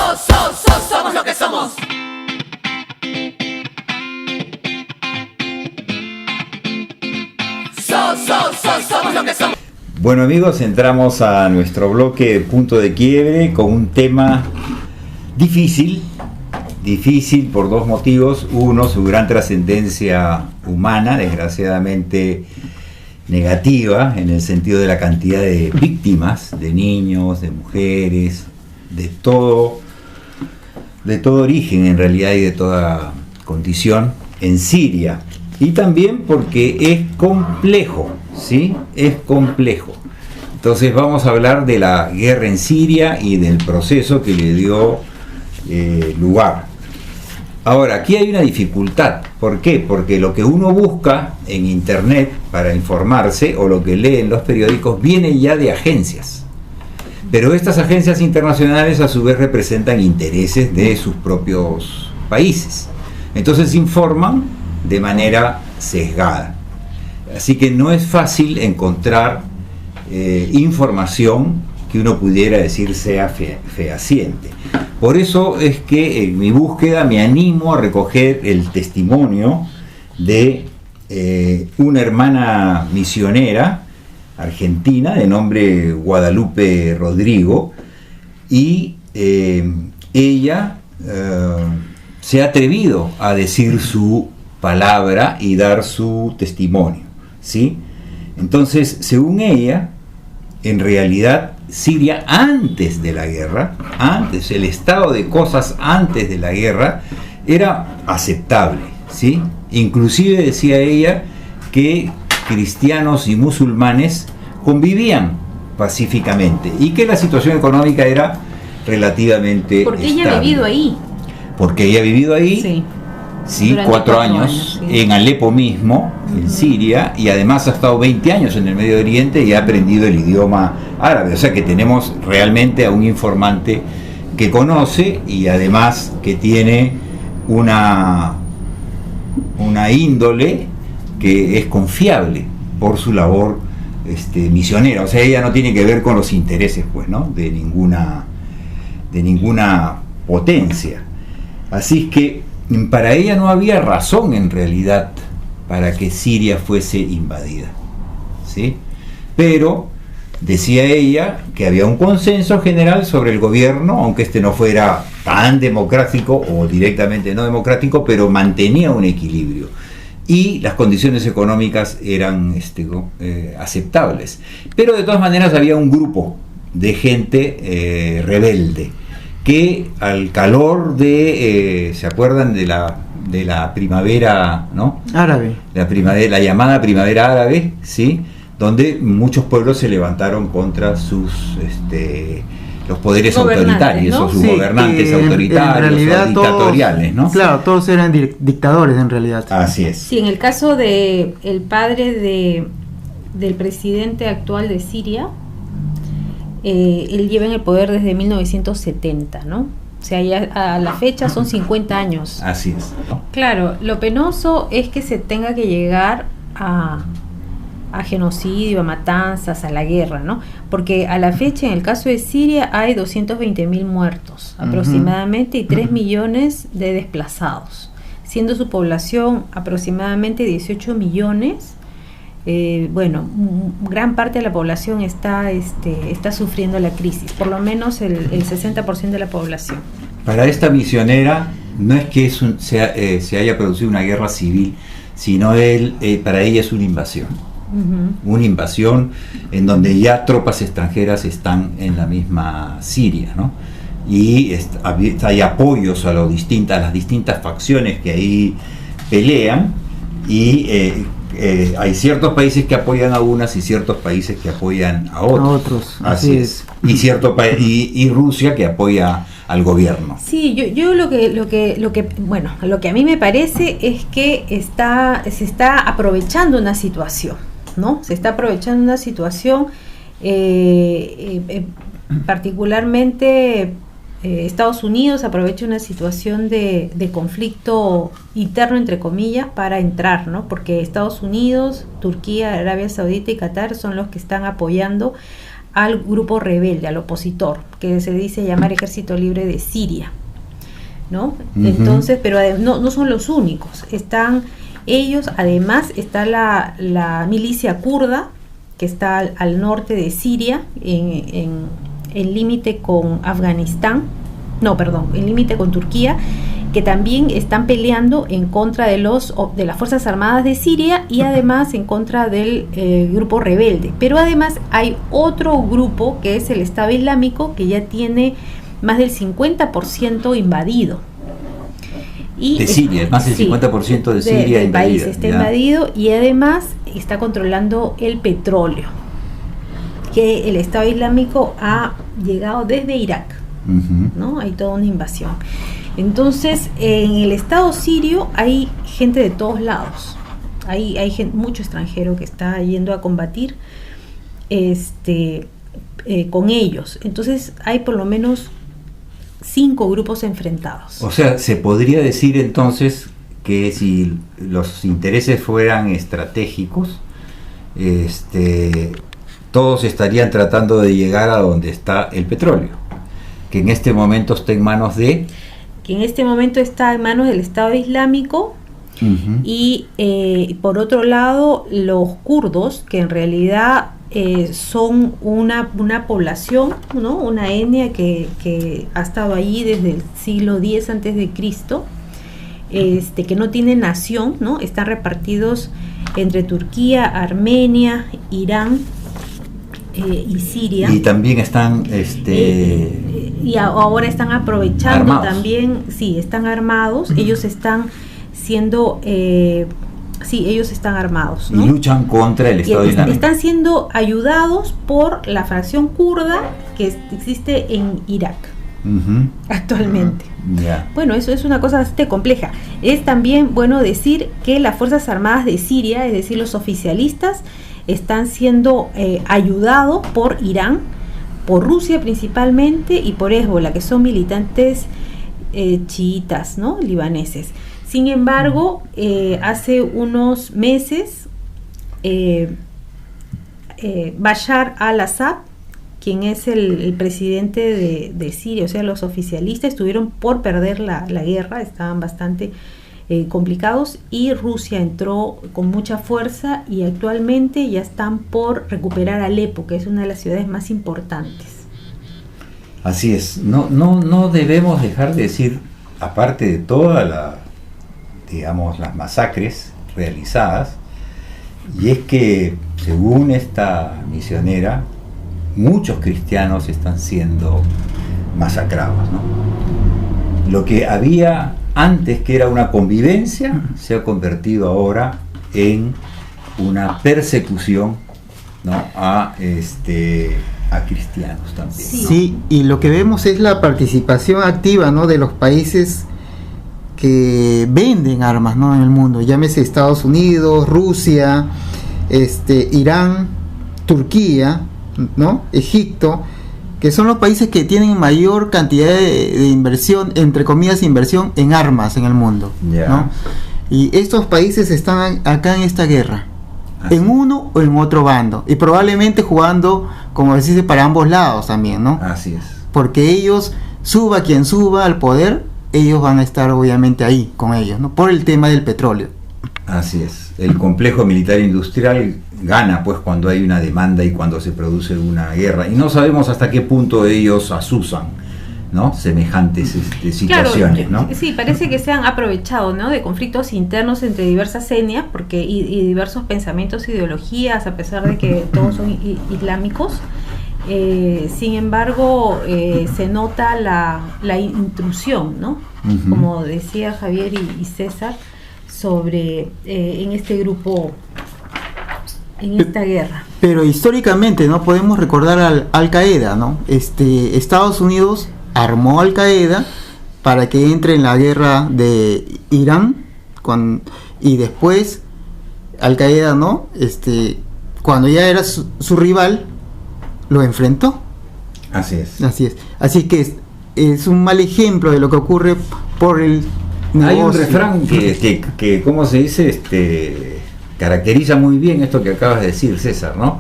Somos lo que somos. Somos lo que somos. Bueno amigos, entramos a nuestro bloque Punto de Quiebre con un tema difícil por dos motivos. Uno, su gran trascendencia humana, desgraciadamente negativa, en el sentido de la cantidad de víctimas, de niños, de mujeres, de todo origen en realidad y de toda condición en Siria. Y también porque es complejo, ¿sí? Es complejo. Entonces vamos a hablar de la guerra en Siria y del proceso que le dio lugar. Ahora, aquí hay una dificultad. ¿Por qué? Porque lo que uno busca en internet para informarse o lo que lee en los periódicos viene ya de agencias. Pero estas agencias internacionales a su vez representan intereses de sus propios países. Entonces informan de manera sesgada. Así que no es fácil encontrar información que uno pudiera decir sea fehaciente. Por eso es que en mi búsqueda me animo a recoger el testimonio de una hermana misionera argentina de nombre Guadalupe Rodrigo, y ella se ha atrevido a decir su palabra y dar su testimonio, ¿sí? Entonces, según ella, en realidad Siria antes de la guerra, el estado de cosas antes de la guerra era aceptable, ¿sí? Inclusive decía ella que cristianos y musulmanes convivían pacíficamente y que la situación económica era relativamente porque estable. ella ha vivido ahí. Porque ella ha vivido ahí, sí, 4 años, sí, en Alepo mismo, en Siria, y además ha estado 20 años en el Medio Oriente y ha aprendido el idioma árabe. O sea que tenemos realmente a un informante que conoce y además que tiene una índole que es confiable por su labor misionera. O sea, ella no tiene que ver con los intereses, pues, ¿no?, de ninguna potencia. Así es que para ella no había razón en realidad para que Siria fuese invadida, ¿sí? Pero decía ella que había un consenso general sobre el gobierno, aunque no fuera tan democrático o directamente no democrático, pero mantenía un equilibrio y las condiciones económicas eran aceptables. Pero de todas maneras había un grupo de gente rebelde que al calor de, ¿se acuerdan de la primavera, ¿no?, árabe? La llamada primavera árabe, ¿sí?, donde muchos pueblos se levantaron contra los poderes autoritarios, ¿no?, o sus gobernantes autoritarios, en realidad, o dictatoriales, ¿no? Claro, todos eran dictadores en realidad. Así es. Sí, en el caso de el padre del presidente actual de Siria, él lleva en el poder desde 1970, ¿no? O sea, ya a la fecha son 50 años. Así es. Claro, lo penoso es que se tenga que llegar a genocidio, a matanzas, a la guerra, ¿no? Porque a la fecha, en el caso de Siria, hay 220.000 muertos aproximadamente y 3 millones de desplazados, siendo su población aproximadamente 18 millones. Gran parte de la población está sufriendo la crisis, por lo menos el 60% de la población. Para esta misionera no es que se haya producido una guerra civil, sino para ella es una invasión. Una invasión en donde ya tropas extranjeras están en la misma Siria, ¿no? Y hay apoyos a las distintas facciones que ahí pelean, y hay ciertos países que apoyan a unas y ciertos países que apoyan a otros. Así es. Y Rusia que apoya al gobierno. Sí, yo lo que a mí me parece es que se está aprovechando una situación, ¿no? Se está aprovechando una situación, particularmente Estados Unidos aprovecha una situación de conflicto interno, entre comillas, para entrar, ¿no? Porque Estados Unidos, Turquía, Arabia Saudita y Qatar son los que están apoyando al grupo rebelde, al opositor, que se dice llamar Ejército Libre de Siria, ¿no? Entonces, pero no son los únicos. Están ellos, además está la milicia kurda, que está al norte de Siria, en límite con Afganistán, en límite con Turquía, que también están peleando en contra de las Fuerzas Armadas de Siria y además en contra del grupo rebelde. Pero además hay otro grupo que es el Estado Islámico, que ya tiene más del 50% invadido. Y de Siria, más del 50% de Siria del país invadida, está ya. invadido, y además está controlando el petróleo, que el Estado Islámico ha llegado desde Irak, ¿no? Hay toda una invasión. Entonces, en el Estado sirio hay gente de todos lados. Hay mucho extranjero que está yendo a combatir con ellos. Entonces, hay por lo menos 5 grupos enfrentados. O sea, se podría decir entonces que si los intereses fueran estratégicos, todos estarían tratando de llegar a donde está el petróleo, que en este momento está en manos de... Que en este momento está en manos del Estado Islámico, y por otro lado los kurdos, que en realidad son una población, ¿no? Una etnia que ha estado allí desde el siglo X antes de Cristo, que no tiene nación, ¿no? Están repartidos entre Turquía, Armenia, Irán y Siria. Y también están y ahora están aprovechando armados. También, sí, están armados. Ellos están siendo ellos están armados, ¿no? Y luchan contra el Estado Islámico. Están siendo ayudados por la fracción kurda que existe en Irak actualmente. Yeah. Bueno, eso es una cosa bastante compleja. Es también bueno decir que las Fuerzas Armadas de Siria, es decir, los oficialistas, están siendo ayudados por Irán, por Rusia principalmente, y por Hezbollah, que son militantes chiitas, ¿no? Libaneses. Sin embargo, hace unos meses Bashar al-Assad, quien es el presidente de Siria, o sea, los oficialistas estuvieron por perder la guerra, estaban bastante complicados, y Rusia entró con mucha fuerza y actualmente ya están por recuperar Alepo, que es una de las ciudades más importantes. Así es, no debemos dejar de decir, aparte de todas las masacres realizadas, y es que según esta misionera, muchos cristianos están siendo masacrados, ¿no? Lo que había antes, que era una convivencia, se ha convertido ahora en una persecución, ¿no? a cristianos también. Sí, y lo que vemos es la participación activa, ¿no? De los países que venden armas, ¿no? En el mundo, llámese Estados Unidos, Rusia, Irán, Turquía, ¿no? Egipto, que son los países que tienen mayor cantidad de inversión, entre comillas, inversión en armas en el mundo, Yeah. ¿no? Y estos países están acá en esta guerra, en uno o en otro bando, y probablemente jugando, como decís, para ambos lados también, ¿no? Así es. Porque ellos, suba quien suba al poder, ellos van a estar obviamente ahí con ellos, ¿no? Por el tema del petróleo. Así es. El complejo militar industrial gana pues cuando hay una demanda y cuando se produce una guerra, y no sabemos hasta qué punto ellos asusan, ¿no? Semejantes situaciones, claro, ¿no? Sí, parece que se han aprovechado, ¿no? De conflictos internos entre diversas etnias, porque y diversos pensamientos e ideologías, a pesar de que todos son islámicos. Sin embargo, se nota la intrusión, ¿no? Como decía Javier y César, sobre en este grupo, en esta guerra. Pero históricamente no podemos recordar Al Qaeda, ¿no? Estados Unidos armó Al Qaeda para que entre en la guerra de Irán, y después Al Qaeda, ¿no? Cuando ya era su rival, lo enfrentó. Así es. Así que es un mal ejemplo de lo que ocurre por el negocio. Hay un refrán que ¿cómo se dice? Caracteriza muy bien esto que acabas de decir, César, ¿no?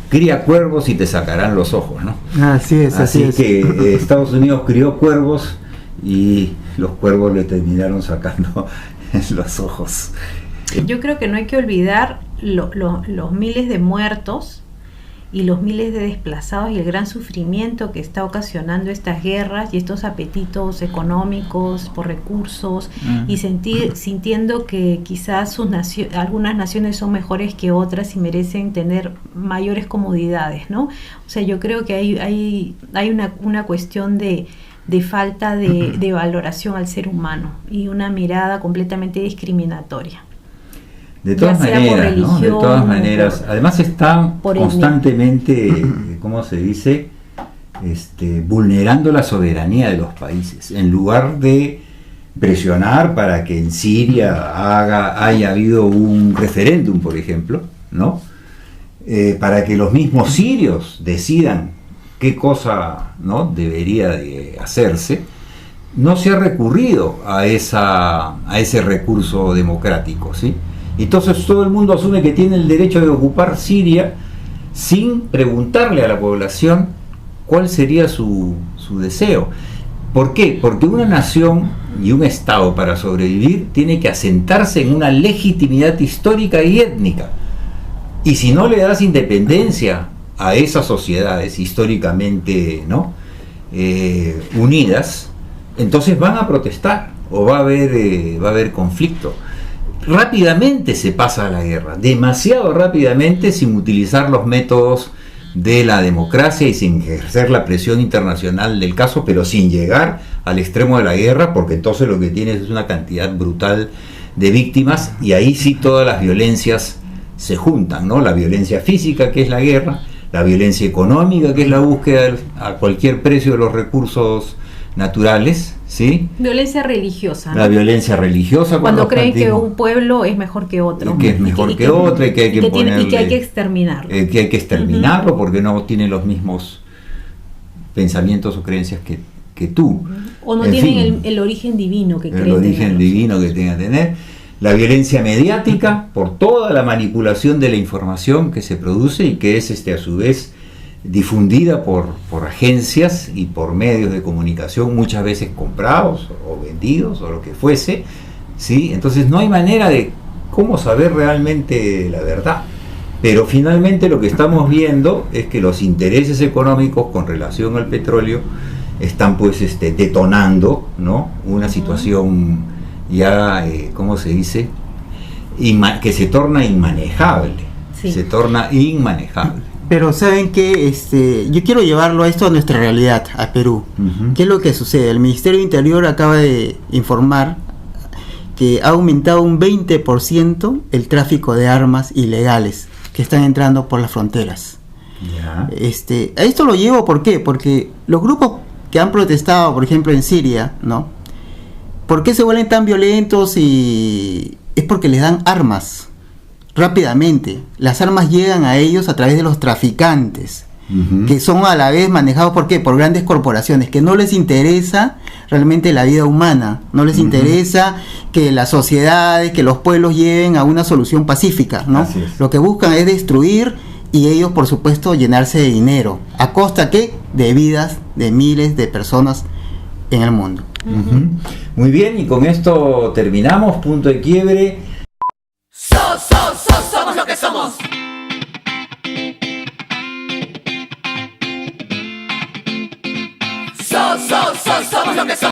cría cuervos y te sacarán los ojos, ¿no? Así es, así es. Que Estados Unidos crió cuervos y los cuervos le terminaron sacando los ojos. Yo creo que no hay que olvidar los miles de muertos y los miles de desplazados y el gran sufrimiento que está ocasionando estas guerras y estos apetitos económicos por recursos y sintiendo que quizás algunas naciones son mejores que otras y merecen tener mayores comodidades, ¿no? O sea, yo creo que hay una cuestión de falta de valoración al ser humano y una mirada completamente discriminatoria. De todas maneras, ¿no? De todas maneras. Además están constantemente, ¿cómo se dice? Vulnerando la soberanía de los países. En lugar de presionar para que en Siria haya habido un referéndum, por ejemplo, ¿no? Para que los mismos sirios decidan qué cosa, ¿no?, debería de hacerse, no se ha recurrido a ese recurso democrático, ¿sí? Entonces todo el mundo asume que tiene el derecho de ocupar Siria sin preguntarle a la población cuál sería su deseo. ¿Por qué? Porque una nación y un Estado, para sobrevivir, tiene que asentarse en una legitimidad histórica y étnica. Y si no le das independencia a esas sociedades históricamente, ¿no?, unidas, entonces van a protestar o va a haber conflicto. Rápidamente se pasa a la guerra, demasiado rápidamente, sin utilizar los métodos de la democracia y sin ejercer la presión internacional del caso, pero sin llegar al extremo de la guerra, porque entonces lo que tienes es una cantidad brutal de víctimas y ahí sí todas las violencias se juntan, ¿no? La violencia física, que es la guerra, la violencia económica, que es la búsqueda a cualquier precio de los recursos naturales, ¿sí? Violencia religiosa, ¿no? La violencia religiosa, cuando creen que un pueblo es mejor que otro, que es mejor que otro y que hay que ponerle, y que hay que exterminarlo, que hay que exterminarlo porque no tiene los mismos pensamientos o creencias que tú, o no tienen el origen divino que creen, el origen divino que tenga que tener. La violencia mediática, por toda la manipulación de la información que se produce y que es a su vez difundida por agencias y por medios de comunicación, muchas veces comprados o vendidos o lo que fuese, ¿sí? Entonces no hay manera de cómo saber realmente la verdad. Pero finalmente lo que estamos viendo es que los intereses económicos con relación al petróleo están pues detonando, ¿no?, una situación ya, ¿cómo se dice?, que se torna inmanejable. Sí. Se torna inmanejable. Pero saben que yo quiero llevarlo a esto a nuestra realidad, a Perú. ¿Qué es lo que sucede? El Ministerio de Interior acaba de informar que ha aumentado un 20% el tráfico de armas ilegales que están entrando por las fronteras. Ya. A esto lo llevo, ¿por qué? Porque los grupos que han protestado, por ejemplo, en Siria, ¿no?, ¿por qué se vuelven tan violentos? Y es porque les dan armas rápidamente. Las armas llegan a ellos a través de los traficantes, que son a la vez manejados, ¿por qué?, por grandes corporaciones, que no les interesa realmente la vida humana, no les interesa que las sociedades, que los pueblos lleguen a una solución pacífica, ¿no? Lo que buscan es destruir y ellos, por supuesto, llenarse de dinero, ¿a costa qué? De vidas de miles de personas en el mundo. Muy bien, y con esto terminamos, punto de quiebre. Somos lo que somos. Somos lo que somos.